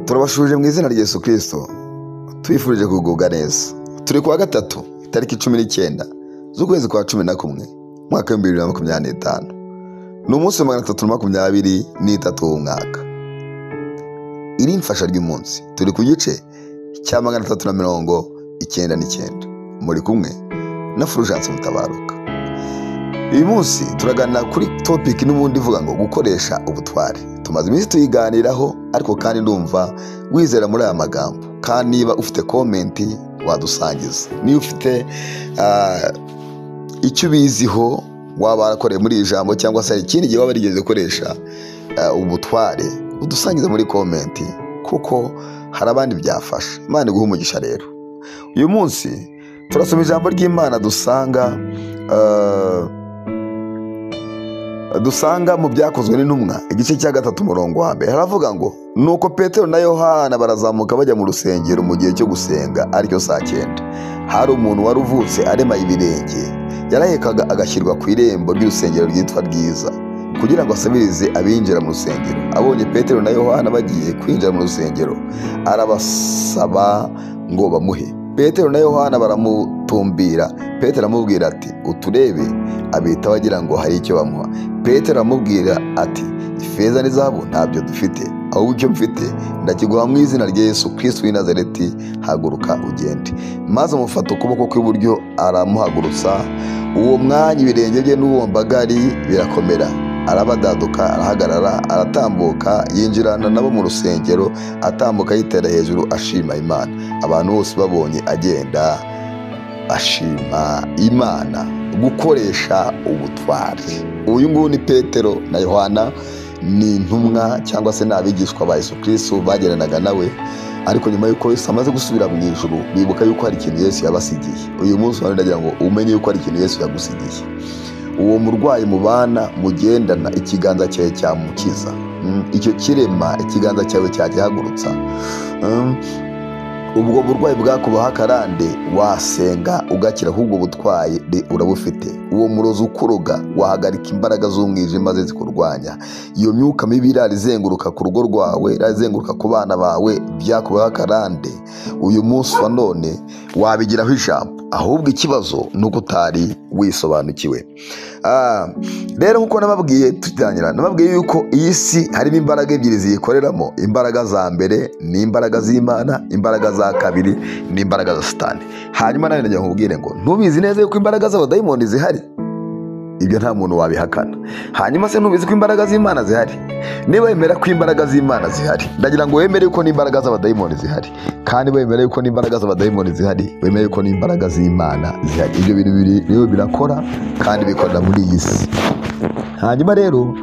Turabashuje mu izina rya Yesu Kristo, twifurije kugubwa neza. Turi kuwa gatatu itariki 19 z'ukwezi kwa 11 mwaka wa 2025. Ni umunsi wa 323 w'umwaka. Iri mfasha ry'umunsi turi ku gice cya 399. Muri kumwe na Fulgence Mutabaruka. Uyu munsi turagana kuri topic n'ubundi ivuga ngo gukoresha ubutware. Tumaze iminsi tuyiganiraho, ariko kandi ndumva wizera muri aya magambo. Kandi niba ufite comment wadusangiza, niba ufite icyo biziho waba warakoreye muri ijambo, cyangwa se ikindi gihe waba rigeze gukoresha ubutware, udusangiza muri comment, kuko hari abandi byafasha. Imana iguhe umugisha. Rero uyu munsi turasoma ijambo ry'Imana dusanga mu byakozwe n'intumwa igice cya 3 umurongo wa mbere. Haravuga ngo nuko Petero na Yohana barazamuka bajya mu rusengero mu gihe cyo gusenga, aricyo saa 9. Hari umuntu wari uvutse aremaye ibirenge, yarahekaga agashyirwa ku irembo ry'urusengero ryitwa Ryiza, kugira ngo asabirize abinjira mu rusengero. Abonye Petero na Yohana bagiye kwinjira mu rusengero, arabasaba ngo bamuhe. Petero na Yohana baramutumbira. Petero aramubwira ati uturebe, abita bagira ngo hari icyo bamuha. Petero aramubwira ati ifeza n'izahabu ntabyo dufite, ahubwo icyo mfite ndakiguha mu izina rya Yesu Kristo w'i Nazareti, haguruka ugende. Maze amufata ukuboko kw'iburyo aramuhagurutsa. Uwo mwanya ibirenge bye n'uwo mbagari birakomera, arabadaduka, arahagarara, aratambuka, yinjirana nabo mu rusengero, atambuka yitera hejuru ashima Imana. Abantu bose babonye agenda ashima Imana. Gukoresha ubutware. Uyu nguyu ni Petero na Yohana, ni intumwa cyangwa se n'abigishwa ba Yesu Kristo bageranaga nawe, ariko nyuma y'uko Yesu amaze gusubira mu ijuru, bibuka yuko hari ikintu Yesu yabasigiye. Uyu munsi ndagira ngo umenye yuko hari ikintu Yesu yagusigiye. Uwo murwayi mubana mugendana, ikiganza cyawe cyamukiza. Icyo kirema ikiganza cyawe cyagihagurutsa. Ubwo burwayi bwakubaho akarande, wasenga ugakira, ahubwo butwaye urabufite. Uwo murozi ukuroga wahagarika imbaraga z'umwijima ze zikurwanya. Iyo myuka mibi irazenguruka ku rugo rwawe, irazenguruka ku bana bawe, byakubaho akarande. Uyu munsi wa none wabigiraho ijambo, ahubwo ikibazo nuko utari wisobanukiwe. Rero nkuko nababwiye tutangira, nababwiye yuko iyi si harimo imbaraga ebyiri ziyikoreramo. Imbaraga za mbere ni imbaraga z'Imana, imbaraga za kabiri ni imbaraga za Satani. Hanyuma nawe ndagira nkubwire ngo ntubizi neza yuko imbaraga z'abadayimoni zihari? Ibyo nta muntu wabihakana. Hanyuma se ntubizi ko imbaraga z'Imana zihari? Niba wemera ko imbaraga z'Imana zihari, ndagira ngo wemere yuko n'imbaraga z'abadayimoni zihari. Kandi wemere yuko n'imbaraga z'abadayimoni zihari, wemere yuko n'imbaraga z'Imana zihari. Ibyo bintu biri birakora kandi bikorera muri iyi si. Hanyuma rero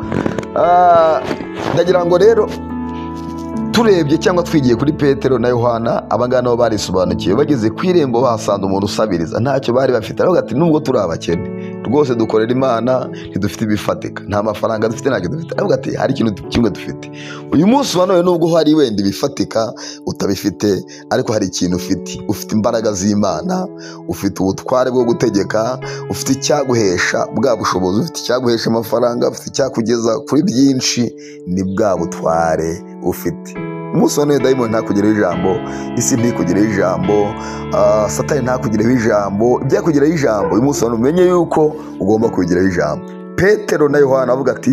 ndagira ngo rero turebye cyangwa twigiye kuri Petero na Yohana, abangana nabo barisobanukiye. Bageze ku irembo basanze umuntu usabiriza, ntacyo bari bafite. Aravuga ati nubwo turi abakene rwose dukorera Imana, ntidufite ibifatika, nta mafaranga dufite, ntacyo dufite. Aravuga ati hari ikintu kimwe dufite. Uyu munsi wa none nubwo hari wenda ibifatika utabifite, ariko hari ikintu ufite. Ufite imbaraga z'Imana, ufite ubutware bwo gutegeka, ufite icyaguhesha bwa bushobozi, ufite icyaguhesha amafaranga, ufite icyakugeza kuri byinshi. Ni bwa butware ufite. Umunsi wa none dayimoni ntakugireho ijambo, isi ntikugireho ijambo, Satani ntakugireho ijambo, ibyakugireho ijambo. Uyu munsi wa none umenye yuko ugomba kubigiraho ijambo. Petero na Yohana bavuga ati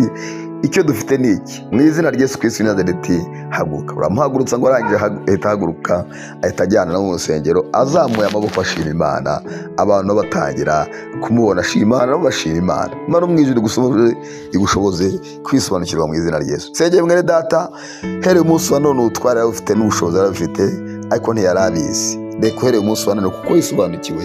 icyo dufite ni iki, mu izina rya Yesu Kristo w'i Nazareti, haguruka. Baramuhagurutsa ngo arangije ahita ahaguruka, ahita ajyana no mu rusengero, azamuye amaboko ashima Imana. Abantu batangira kumubona ashima Imana, nabo bashima Imana. Imana mu ijuru igushoboze kwisobanukirwa mu izina rya Yesu. Sengeye mwene data, here umunsi wa none utwara ufite n'ubushobozi arabufite, ariko ntiyari abizi. Reka uhereye umunsi wa none, kuko yisobanukiwe,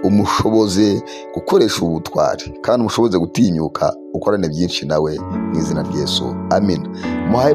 umushoboze gukoresha ubutware, kandi umushoboze gutinyuka ukorane byinshi nawe mu izina rya Yesu. Amen. Muhaye